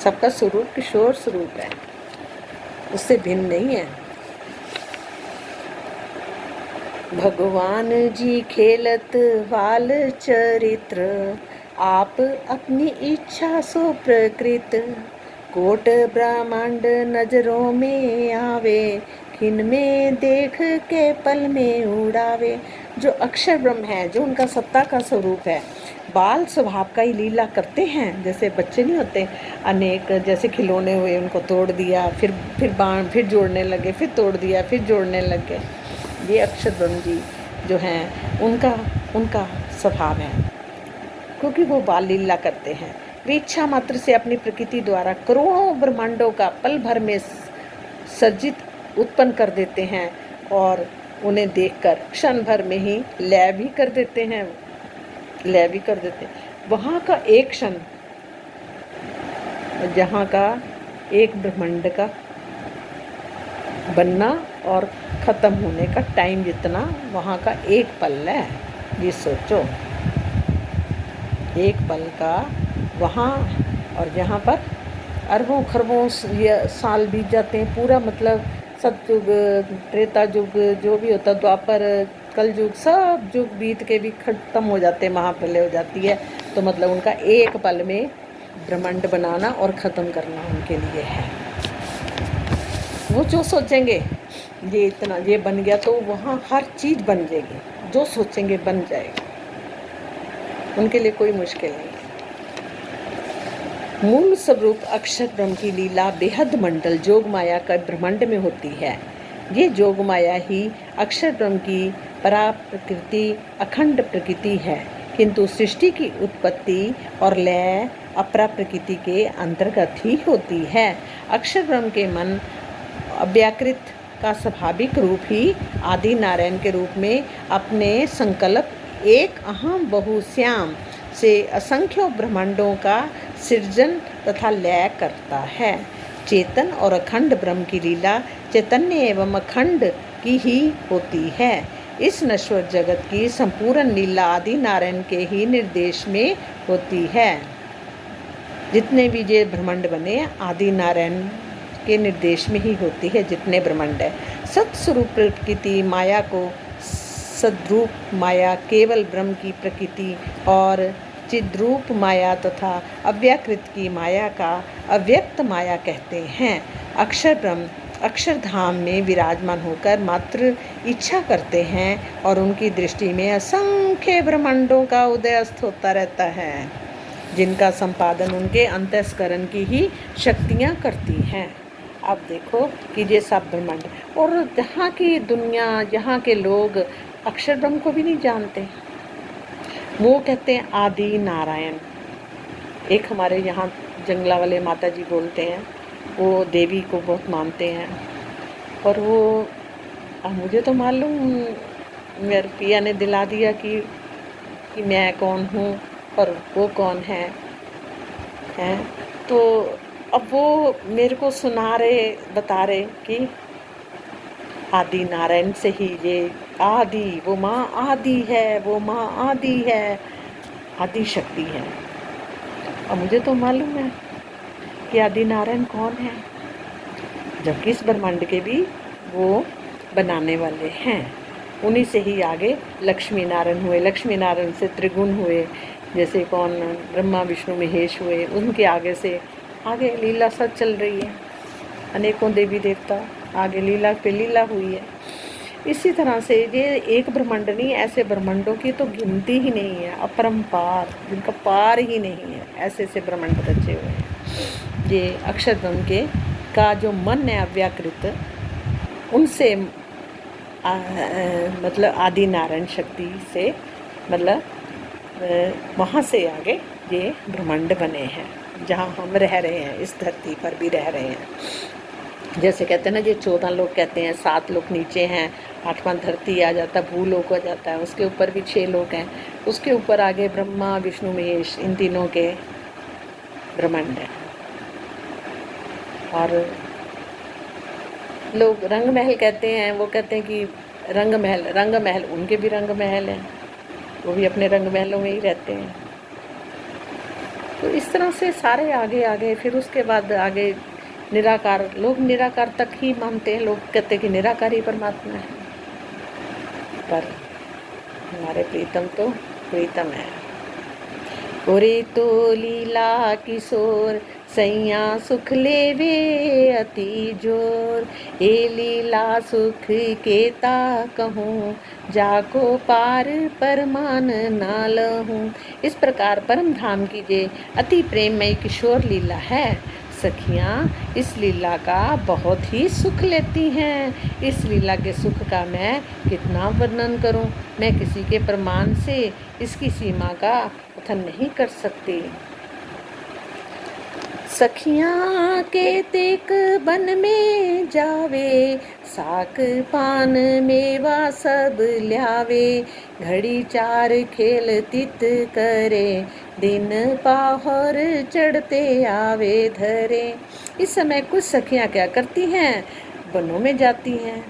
सबका स्वरूप किशोर स्वरूप है, उससे भिन्न नहीं है। भगवान जी खेलत वाल चरित्र, आप अपनी इच्छा सो प्रकृत। कोट ब्रह्मांड नजरों में आवे, खिन में देख के पल में उड़ावे। जो अक्षर ब्रह्म है, जो उनका सत्ता का स्वरूप है, बाल स्वभाव का ही लीला करते हैं। जैसे बच्चे नहीं होते अनेक, जैसे खिलौने हुए उनको तोड़ दिया, फिर जोड़ने लगे, फिर तोड़ दिया, फिर जोड़ने लगे। ये अक्षर ब्रह्म जी जो हैं उनका स्वभाव है, क्योंकि वो बाल लीला करते हैं। वे इच्छा मात्र से अपनी प्रकृति द्वारा करोड़ों ब्रह्मांडों का पल भर में सर्जित उत्पन्न कर देते हैं, और उन्हें देखकर क्षण भर में ही लय भी कर देते हैं। वहाँ का एक क्षण, जहाँ का एक ब्रह्मांड का बनना और ख़त्म होने का टाइम जितना वहाँ का एक पल है। ये सोचो, एक पल का वहाँ और यहाँ पर अरबों खरबों साल बीत जाते हैं। पूरा मतलब सतयुग, त्रेता युग, जो भी होता, द्वापर, कल युग, सब युग बीत के भी खत्म हो जाते हैं, महाप्रलय हो जाती है। तो मतलब उनका एक पल में ब्रह्मांड बनाना और ख़त्म करना उनके लिए है। वो जो सोचेंगे ये इतना ये बन गया, तो वहाँ हर चीज़ बन जाएगी। जो सोचेंगे बन जाएगा, उनके लिए कोई मुश्किल नहीं। मूल स्वरूप अक्षर ब्रह्म की लीला बेहद मंडल जोग माया का ब्रह्मांड में होती है। ये जोग माया ही अक्षर ब्रह्म की परा प्रकृति, अखंड प्रकृति है। किंतु सृष्टि की उत्पत्ति और लय अपरा प्रकृति के अंतर्गत ही होती है। अक्षर ब्रह्म के मन अव्याकृत का स्वाभाविक रूप ही आदि नारायण के रूप में अपने संकल्प एक अहम बहुश्याम से असंख्यों ब्रह्मांडों का सृजन तथा लय करता है। चेतन और अखंड ब्रह्म की लीला चैतन्य एवं अखंड की ही होती है। इस नश्वर जगत की संपूर्ण लीला आदि नारायण के ही निर्देश में होती है। जितने भी ये ब्रह्मांड बने आदि नारायण के निर्देश में ही होती है। जितने ब्रह्मांड है, सत्स्वरूप प्रकृति माया को सद्रूप माया, केवल ब्रह्म की प्रकृति और चिद्रूप माया तथा अव्याकृत की माया का अव्यक्त माया कहते हैं। अक्षर ब्रह्म अक्षरधाम में विराजमान होकर मात्र इच्छा करते हैं और उनकी दृष्टि में असंख्य ब्रह्मांडों का उदय अस्त होता रहता है, जिनका संपादन उनके अंतस्करण की ही शक्तियाँ करती हैं। अब देखो कि ये सब ब्रह्मांड, और जहाँ की दुनिया, यहाँ के लोग अक्षर ब्रह्म को भी नहीं जानते। वो कहते हैं आदि नारायण। एक हमारे यहाँ जंगला वाले माता जी बोलते हैं, वो देवी को बहुत मानते हैं। और वो मुझे तो मालूम, मेरे पिया ने दिला दिया कि मैं कौन हूँ और वो कौन है। तो अब वो मेरे को सुना रहे, बता रहे कि आदि नारायण से ही ये आदि, वो माँ आदि है, वो माँ आदि है, आदि शक्ति है। और मुझे तो मालूम है कि आदि नारायण कौन है, जबकि इस ब्रह्मांड के भी वो बनाने वाले हैं। उन्हीं से ही आगे लक्ष्मी नारायण हुए, लक्ष्मी नारायण से त्रिगुण हुए, जैसे कौन ब्रह्मा विष्णु महेश हुए। उनके आगे से आगे लीला सब चल रही है, अनेकों देवी देवता आगे लीला पे लीला हुई है। इसी तरह से ये एक ब्रह्मांड नहीं, ऐसे ब्रह्मांडों की तो गिनती ही नहीं है, अपरंपार, जिनका पार ही नहीं है, ऐसे ऐसे ब्रह्मांड रचे हुए हैं। ये अक्षर ब्रह्म के का जो मन है अव्याकृत, उनसे मतलब आदि नारायण शक्ति से, मतलब वहाँ से आगे ये ब्रह्मांड बने हैं, जहाँ हम रह रहे हैं, इस धरती पर भी रह रहे हैं। जैसे कहते हैं ना, ये 14 लोग कहते हैं, 7 लोग नीचे हैं, 8वां धरती आ जाता है, भूलोक हो जाता है, उसके ऊपर भी 6 लोग हैं, उसके ऊपर आगे ब्रह्मा विष्णु महेश, इन तीनों के ब्रह्मांड है। और लोग रंग महल कहते हैं, वो कहते हैं कि रंग महल उनके भी रंग महल हैं, वो भी अपने रंग महलों में ही रहते हैं। तो इस तरह से सारे आगे आगे, फिर उसके बाद आगे निराकार, लोग निराकार तक ही मानते हैं, लोग कहते हैं कि निराकार ही परमात्मा है, पर हमारे प्रीतम तो प्रीतम है। ओरे तो लीला किशोर सैया सुख लेवे अति जोर, ए लीला सुख केता कहूँ, जाको पार परमान ना लहूँ। इस प्रकार परम धाम की जे अति प्रेममय किशोर लीला है। सखियाँ इस लीला का बहुत ही सुख लेती हैं। इस लीला के सुख का मैं कितना वर्णन करूं, मैं किसी के प्रमाण से इसकी सीमा का कथन नहीं कर सकती। सखियाँ के तेक बन में जावे, साक पान मेवा सब ल्यावे, घड़ी चार खेल तित करे, दिन पाहर चढ़ते आवे धरे। इस समय कुछ सखियाँ क्या करती हैं, वनों में जाती हैं।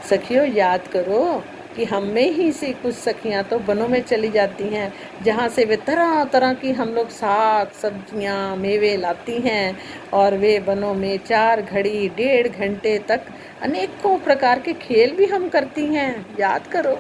सखियों, याद करो कि हम में ही से कुछ सखियां तो वनों में चली जाती हैं, जहाँ से वे तरह तरह की हम लोग साग सब्जियां मेवे लाती हैं, और वे वनों में 4 घड़ी 1.5 घंटे तक अनेकों प्रकार के खेल भी हम करती हैं। याद करो,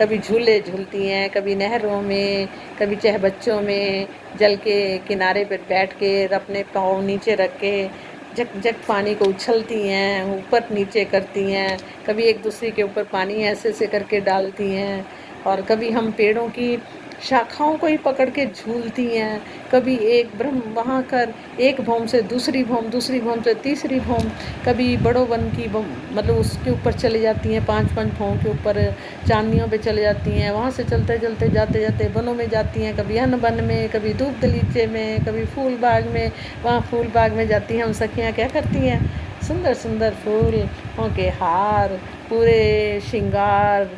कभी झूले झूलती हैं, कभी नहरों में, कभी चाहे बच्चों में जल के किनारे पर बैठ के अपने पाँव नीचे रख के झक झक पानी को उछलती हैं, ऊपर नीचे करती हैं, कभी एक दूसरे के ऊपर पानी ऐसे ऐसे करके डालती हैं, और कभी हम पेड़ों की शाखाओं को ही पकड़ के झूलती हैं, कभी एक ब्रह्म वहाँ कर एक भौम से दूसरी भौम, दूसरी भौम से तीसरी भौम, कभी बड़ों वन की मतलब उसके ऊपर चले जाती हैं, 5-5 भौम के ऊपर चांदियों पे चले जाती हैं, वहाँ से चलते चलते जाते जाते वनों में जाती हैं, कभी अन्न वन में, कभी धूप दलीचे में, कभी फूल बाग में, वहाँ फूल बाग में जाती हैं। हम सखियाँ क्या करती हैं, सुंदर सुंदर फूलों के हार पूरे श्रृंगार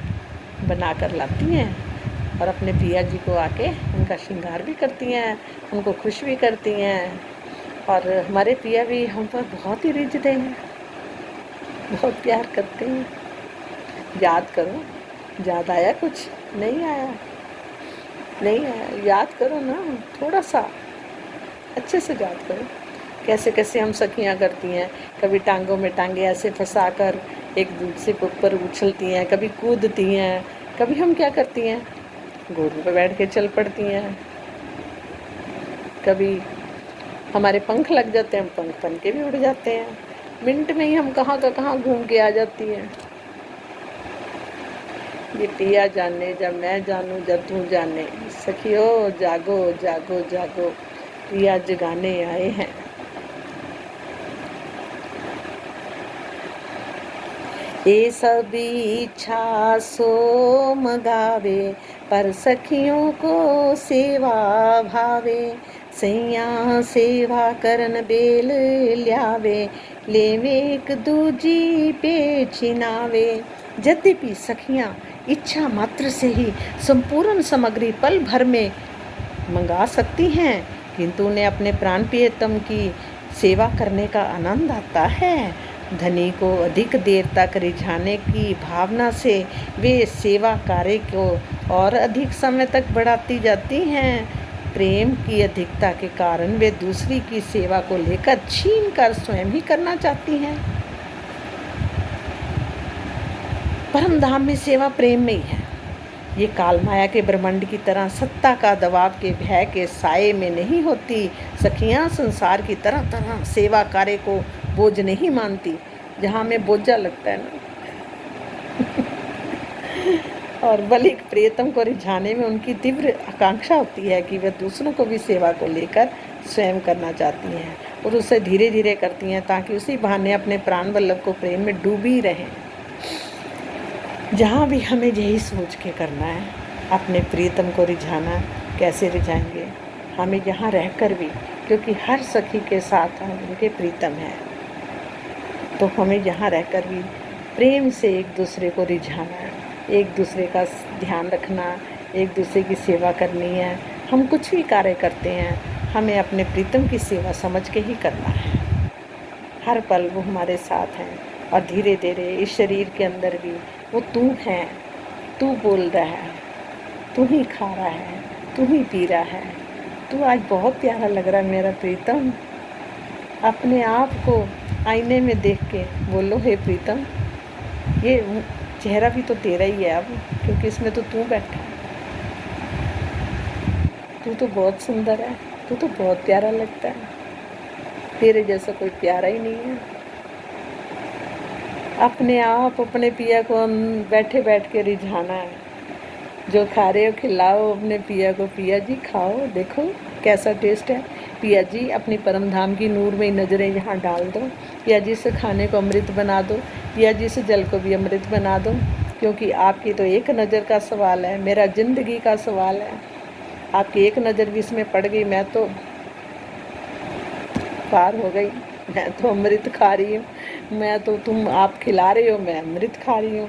बना कर लाती हैं, और अपने पिया जी को आके उनका श्रृंगार भी करती हैं, उनको खुश भी करती हैं। और हमारे पिया भी हम पर बहुत ही रिझते हैं, बहुत प्यार करते हैं। याद करो, याद आया? कुछ नहीं आया? नहीं आया? याद करो ना, थोड़ा सा अच्छे से याद करो कैसे कैसे हम सखियाँ करती हैं। कभी टांगों में टांगे ऐसे फंसा कर एक दूसरे के ऊपर उछलती हैं, कभी कूदती हैं, कभी हम क्या करती हैं, घोड़ों पर बैठ के चल पड़ती हैं, कभी हमारे पंख लग जाते हैं, हम पंख बन के भी उड़ जाते हैं, मिनट में ही हम कहाँ का कहाँ घूम के आ जाती हैं। ये पिया जाने जब मैं जानूं जब तू जाने, सखियो जागो जागो जागो, पिया जगाने आए हैं। ये सब इच्छा सो मगावे, पर सखियों को सेवा भावे, सैया सेवा करन बेल ल्यावे, लेवे एक दूजी पे छिनावे। यद्यपि सखियां इच्छा मात्र से ही संपूर्ण सामग्री पल भर में मंगा सकती हैं, किंतु उन्हें अपने प्राण प्रियतम की सेवा करने का आनंद आता है। धनी को अधिक देर तक रिझाने की भावना से वे सेवा कार्य को और अधिक समय तक बढ़ाती जाती हैं। प्रेम की अधिकता के कारण वे दूसरी की सेवा को लेकर छीन कर स्वयं ही करना चाहती हैं। परम धाम में सेवा प्रेम में ही है। ये काल माया के ब्रह्मांड की तरह सत्ता का दबाव के भय के साये में नहीं होती। सखियां संसार की तरह तरह सेवा कार्य को बोझ नहीं मानती, जहाँ हमें बोझा लगता है ना और बल्कि प्रियतम को रिझाने में उनकी तीव्र आकांक्षा होती है कि वे दूसरों को भी सेवा को लेकर स्वयं करना चाहती हैं, और उसे धीरे धीरे करती हैं ताकि उसी बहाने अपने प्राण वल्लभ को प्रेम में डूबी रहें। जहाँ भी हमें यही सोच के करना है, अपने प्रियतम को रिझाना, कैसे रिझाएंगे? हमें यहाँ रहकर भी, क्योंकि हर सखी के साथ उनके प्रीतम हैं, तो हमें यहाँ रहकर भी प्रेम से एक दूसरे को रिझाना है, एक दूसरे का ध्यान रखना, एक दूसरे की सेवा करनी है। हम कुछ भी कार्य करते हैं, हमें अपने प्रीतम की सेवा समझ के ही करना है। हर पल वो हमारे साथ हैं, और धीरे धीरे इस शरीर के अंदर भी वो तू है, तू बोल रहा है, तू ही खा रहा है, तू ही पी रहा है। तू आज बहुत प्यारा लग रहा है मेरा प्रीतम। अपने आप को आईने में देख के बोलो, हे प्रीतम, ये चेहरा भी तो तेरा ही है अब, क्योंकि इसमें तो तू बैठा है। तू तो बहुत सुंदर है, तू तो बहुत प्यारा लगता है, तेरे जैसा कोई प्यारा ही नहीं है। अपने आप अपने पिया को हम बैठे बैठ के रिझाना है। जो खा रहे हो खिलाओ अपने पिया को, पिया जी खाओ, देखो कैसा टेस्ट है। पिया जी अपनी परम धाम की नूर में नज़रें यहाँ डाल दो, पिया जी से खाने को अमृत बना दो, पिया जी से जल को भी अमृत बना दो, क्योंकि आपकी तो एक नज़र का सवाल है, मेरा ज़िंदगी का सवाल है। आपकी एक नज़र भी इसमें पड़ गई, मैं तो पार हो गई, मैं तो अमृत खा रही हूँ। मैं तो, तुम आप खिला रहे हो, मैं अमृत खा रही हूँ।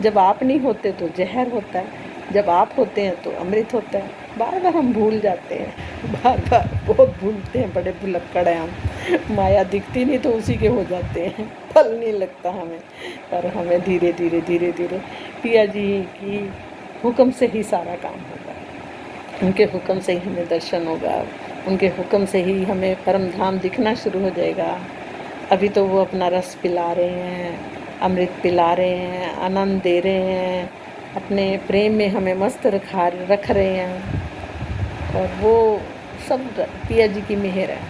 जब आप नहीं होते तो जहर होता है, जब आप होते हैं तो अमृत होता है। बार बार हम भूल जाते हैं, बार बार बहुत भूलते हैं, बड़े भुलक्कड़ हैं हम। माया दिखती नहीं तो उसी के हो जाते हैं, फल नहीं लगता हमें। पर हमें धीरे धीरे धीरे धीरे पिया जी की हुक्म से ही सारा काम होगा, उनके हुक्म से ही हमें दर्शन होगा, उनके हुक्म से ही हमें परम धाम दिखना शुरू हो जाएगा। अभी तो वो अपना रस पिला रहे हैं, अमृत पिला रहे हैं, आनंद दे रहे हैं, अपने प्रेम में हमें मस्त रख रहे हैं, और वो सब पिया जी की मेहर है।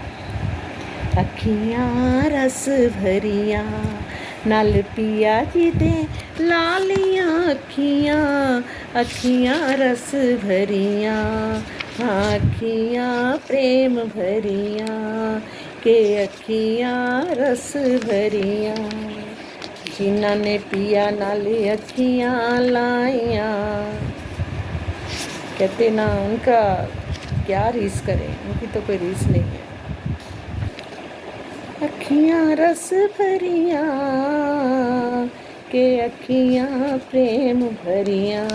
अखियाँ रस भरियाँ नाल पिया जी दे लालियाँ अखियाँ, अखियाँ रस भरियाँ, अखियाँ प्रेम भरियाँ के अखियाँ रस भरियाँ, जिन्ना ने पिया नाले अखियाँ लाइयाँ। कहते ना, उनका क्या रीस करें, उनकी तो कोई रीस नहीं है। अखियाँ रस भरियाँ के अखियाँ प्रेम भरियाँ।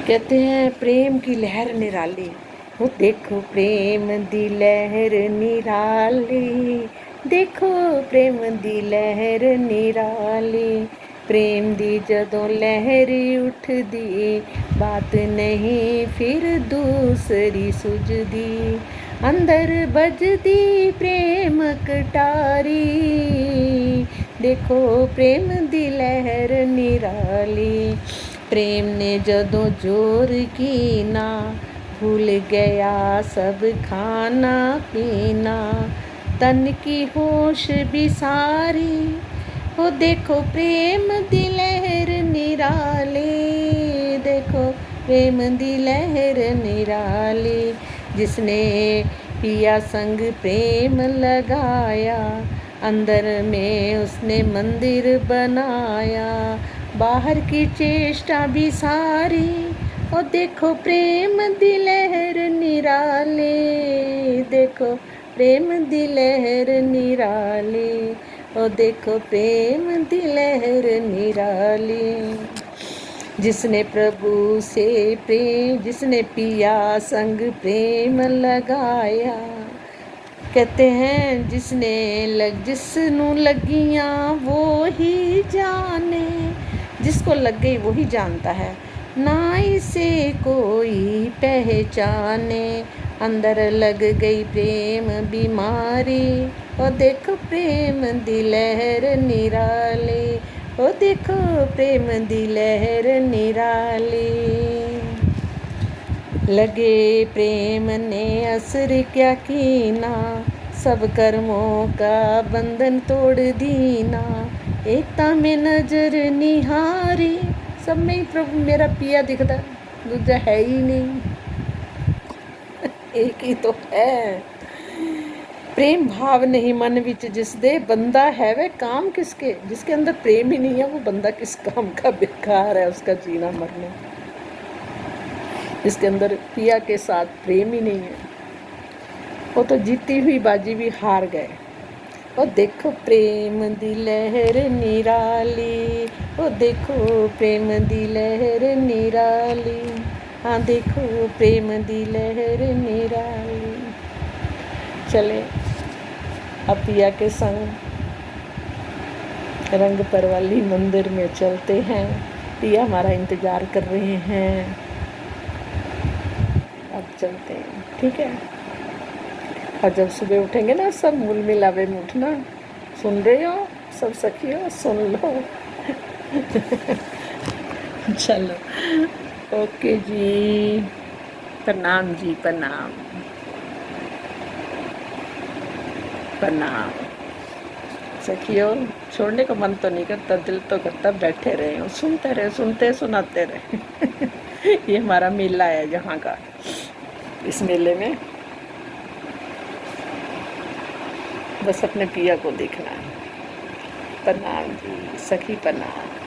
कहते हैं प्रेम की लहर निराली, वो देखो प्रेम दी लहर निराली, देखो प्रेम दी लहर निराली, प्रेम दी जदों लहर उठदी, बात नहीं फिर दूसरी सुझदी, अंदर बजदी प्रेम कटारी, देखो प्रेम दी लहर निराली, प्रेम ने जदों जोर की ना, भूल गया सब खाना पीना, तन की होश भी सारी, हो देखो प्रेम दी लहर निराली, देखो प्रेम दी लहर निराली, जिसने पिया संग प्रेम लगाया, अंदर में उसने मंदिर बनाया, बाहर की चेष्टा भी सारी, और देखो प्रेम दी लहर निराली, देखो प्रेम दी लहर निराली, और देखो प्रेम दी लहर निराली, जिसने प्रभु से प्रेम, जिसने पिया संग प्रेम लगाया। कहते हैं जिसनू लगियां वो ही जाने, जिसको लग गई वो ही जानता है, ना इसे कोई पहचाने, अंदर लग गई प्रेम बीमारी, और देखो प्रेम दी लहर निराली, ओ देखो प्रेम दी लहर निराली, लगे प्रेम ने असर क्या कीना, सब कर्मों का बंधन तोड़ दीना, एकता में नजर निहारी, सब में ही प्रभु मेरा पिया दिखता, दूजा है ही नहीं, एक ही तो है। प्रेम भाव नहीं मन विच जिस दे, बंदा है वह काम किसके, जिसके अंदर प्रेम ही नहीं है वो बंदा किस काम का, बेकार है उसका जीना मरना। जिसके अंदर पिया के साथ प्रेम ही नहीं है वो तो जीती हुई बाजी भी हार गए। और देखो प्रेम दी लहर निराली, ओ देखो प्रेम दी लहर निराली, हाँ देखो प्रेम दी लहर निराली। चले अब पिया के संग रंग परवाली मंदिर में चलते हैं। पिया हमारा इंतज़ार कर रहे हैं, अब चलते हैं, ठीक है। और जब सुबह उठेंगे ना सब मूल मिलावे में उठना, सुन रहे हो सब सखियों, सुन लो। चलो ओके जी, प्रणाम जी, प्रणाम प्रणाम। सखियों छोड़ने का मन तो नहीं करता, दिल तो करता बैठे रहे हो, सुनते रहे, सुनते सुनाते रहे। ये हमारा मेला है यहाँ का, इस मेले में बस अपने पिया को देखना है। प्रणाम जी सखी, प्रणाम।